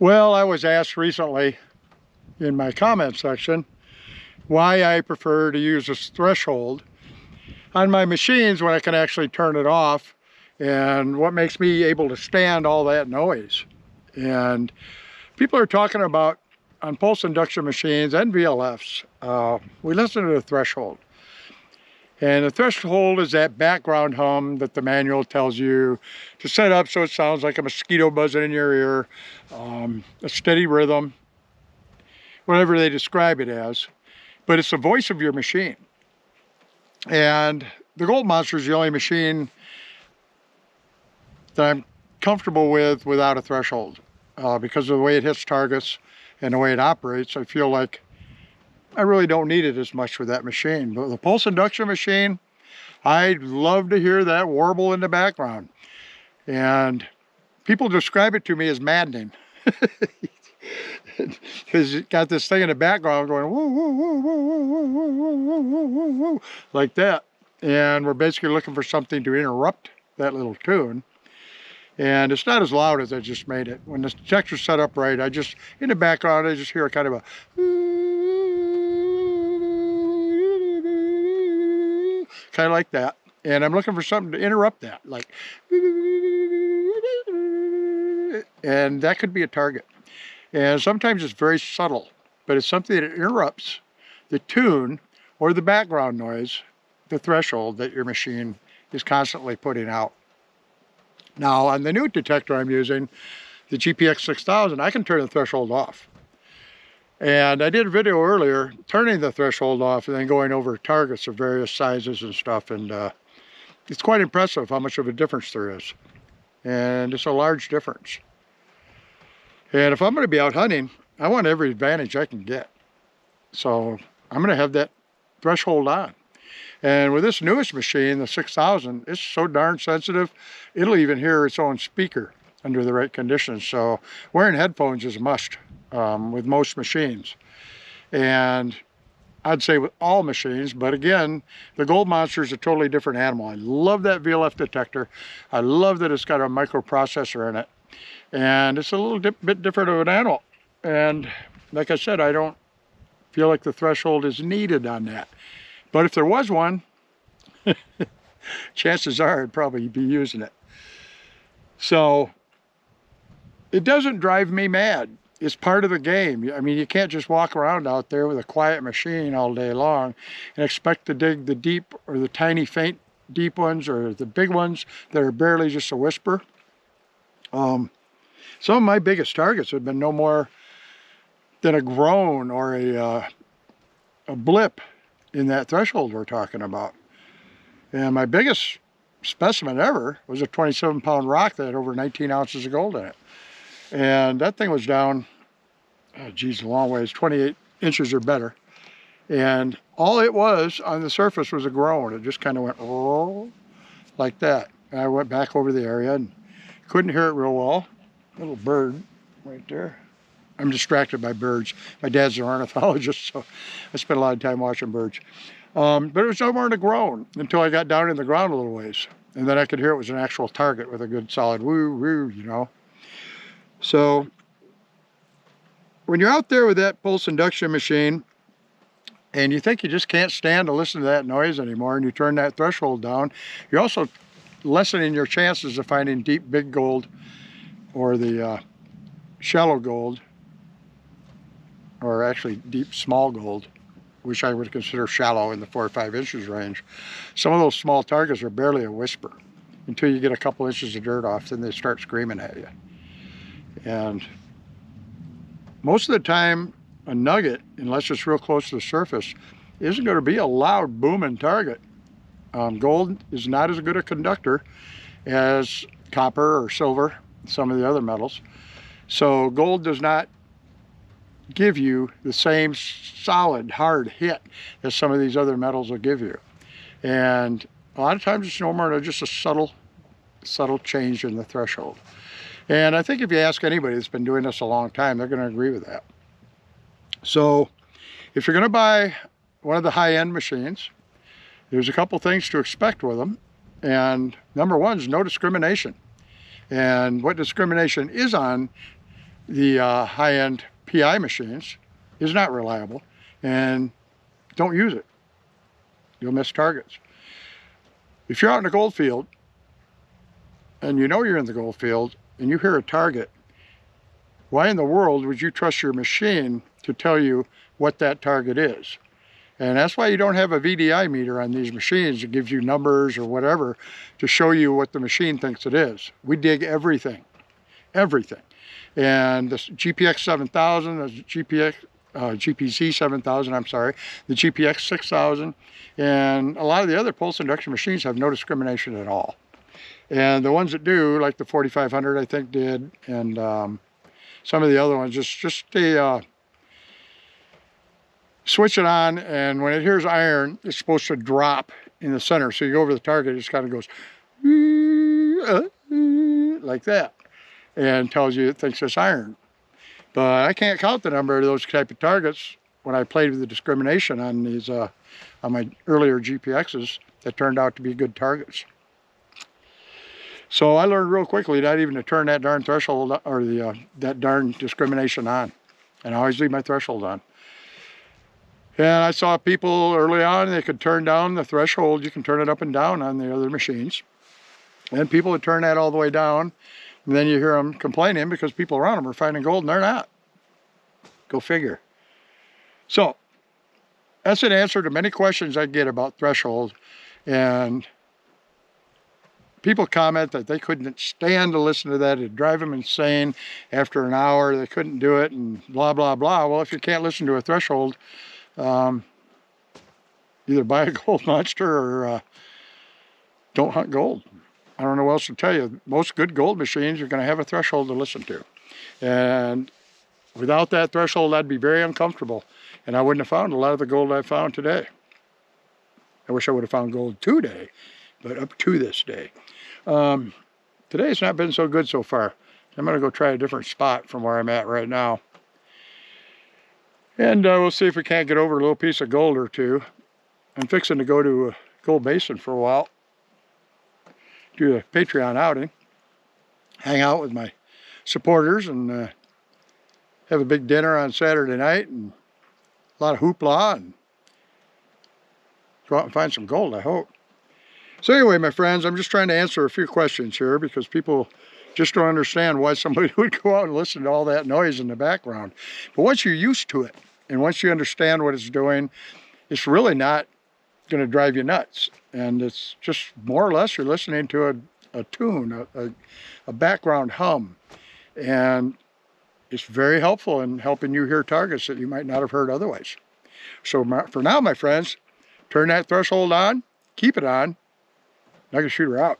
Well, I was asked recently in my comment section why I prefer to use this threshold on my machines when I can actually turn it off, and what makes me able to stand all that noise. And people are talking about on pulse induction machines and VLFs, we listen to the threshold. And the threshold is that background hum that the manual tells you to set up so it sounds like a mosquito buzzing in your ear, a steady rhythm, whatever they describe it as. But it's the voice of your machine. And the Gold Monster is the only machine that I'm comfortable with without a threshold. Because of the way it hits targets and the way it operates, I feel like I really don't need it as much with that machine. But the pulse induction machine, I'd love to hear that warble in the background. And people describe it to me as maddening. Because it got this thing in the background going woo, woo, woo, woo, woo, woo, woo, woo, woo, woo, like that. And we're basically looking for something to interrupt that little tune. And it's not as loud as I just made it. When the detector's set up right, I just, in the background, I just hear a kind of a kind of like that. And I'm looking for something to interrupt that, like, and that could be a target. And sometimes it's very subtle, but it's something that interrupts the tune or the background noise, the threshold that your machine is constantly putting out. Now, on the new detector I'm using, the GPX 6000, I can turn the threshold off. And I did a video earlier turning the threshold off and then going over targets of various sizes and stuff. And it's quite impressive how much of a difference there is. And it's a large difference. And if I'm going to be out hunting, I want every advantage I can get. So I'm going to have that threshold on. And with this newest machine, the 6000, it's so darn sensitive, it'll even hear its own speaker under the right conditions. So wearing headphones is a must with most machines. And I'd say with all machines, but again, the Gold Monster is a totally different animal. I love that VLF detector. I love that it's got a microprocessor in it. And it's a little bit different of an animal. And like I said, I don't feel like the threshold is needed on that. But if there was one, chances are I'd probably be using it. So it doesn't drive me mad. It's part of the game. I mean, you can't just walk around out there with a quiet machine all day long and expect to dig the deep or the tiny faint deep ones or the big ones that are barely just a whisper. Some of my biggest targets have been no more than a groan or a blip in that threshold we're talking about. And my biggest specimen ever was a 27-pound rock that had over 19 ounces of gold in it. And that thing was down, oh geez, a long ways, 28 inches or better. And all it was on the surface was a groan. It just kind of went, oh, like that. And I went back over the area and couldn't hear it real well. Little bird right there. I'm distracted by birds. My dad's an ornithologist, so I spent a lot of time watching birds. But it was somewhere in a groan until I got down in the ground a little ways. And then I could hear it was an actual target with a good solid woo, woo, you know. So when you're out there with that pulse induction machine and you think you just can't stand to listen to that noise anymore and you turn that threshold down, you're also lessening your chances of finding deep big gold or the shallow gold, or actually deep small gold, which I would consider shallow in the 4 or 5 inches range. Some of those small targets are barely a whisper until you get a couple inches of dirt off, then they start screaming at you. And most of the time, a nugget, unless it's real close to the surface, isn't going to be a loud booming target. Gold is not as good a conductor as copper or silver, some of the other metals. So gold does not give you the same solid, hard hit as some of these other metals will give you. And a lot of times it's no more than just a subtle change in the threshold. And I think if you ask anybody that's been doing this a long time, they're going to agree with that. So if you're going to buy one of the high-end machines, there's a couple things to expect with them. And number one is no discrimination. And what discrimination is on the high-end PI machines is not reliable, and don't use it. You'll miss targets. If you're out in a gold field and you know you're in the gold field and you hear a target, why in the world would you trust your machine to tell you what that target is? And that's why you don't have a VDI meter on these machines. It gives you numbers or whatever to show you what the machine thinks it is. We dig everything, everything. And the GPX 7000, the GPZ 7000, I'm sorry, the GPX 6000, and a lot of the other pulse induction machines have no discrimination at all. And the ones that do, like the 4500 I think did, and some of the other ones, just switch it on, and when it hears iron, it's supposed to drop in the center. So you go over the target, it just kind of goes like that, and tells you it thinks it's iron. But I can't count the number of those type of targets when I played with the discrimination on these on my earlier GPXs that turned out to be good targets. So I learned real quickly not even to turn that darn threshold or that darn discrimination on, and I always leave my threshold on. And I saw people early on, they could turn down the threshold. You can turn it up and down on the other machines. And people would turn that all the way down. And then you hear them complaining because people around them are finding gold and they're not. Go figure. So that's an answer to many questions I get about threshold. And people comment that they couldn't stand to listen to that. It'd drive them insane. After an hour, they couldn't do it and blah, blah, blah. Well, if you can't listen to a threshold, either buy a gold monster or don't hunt gold. I don't know what else to tell you. Most good gold machines, you're going to have a threshold to listen to. And without that threshold, I'd be very uncomfortable. And I wouldn't have found a lot of the gold I found today. I wish I would have found gold today, but up to this day. Today's not been so good so far. I'm going to go try a different spot from where I'm at right now. And we'll see if we can't get over a little piece of gold or two. I'm fixing to go to Gold Basin for a while, do a Patreon outing, hang out with my supporters, and have a big dinner on Saturday night, and a lot of hoopla, and go out and find some gold, I hope. So anyway, my friends, I'm just trying to answer a few questions here because people just don't understand why somebody would go out and listen to all that noise in the background. But once you're used to it, and once you understand what it's doing, it's really not going to drive you nuts. And it's just more or less you're listening to a tune, a background hum. And it's very helpful in helping you hear targets that you might not have heard otherwise. So for now, my friends, turn that threshold on, keep it on. Nugget Shooter out.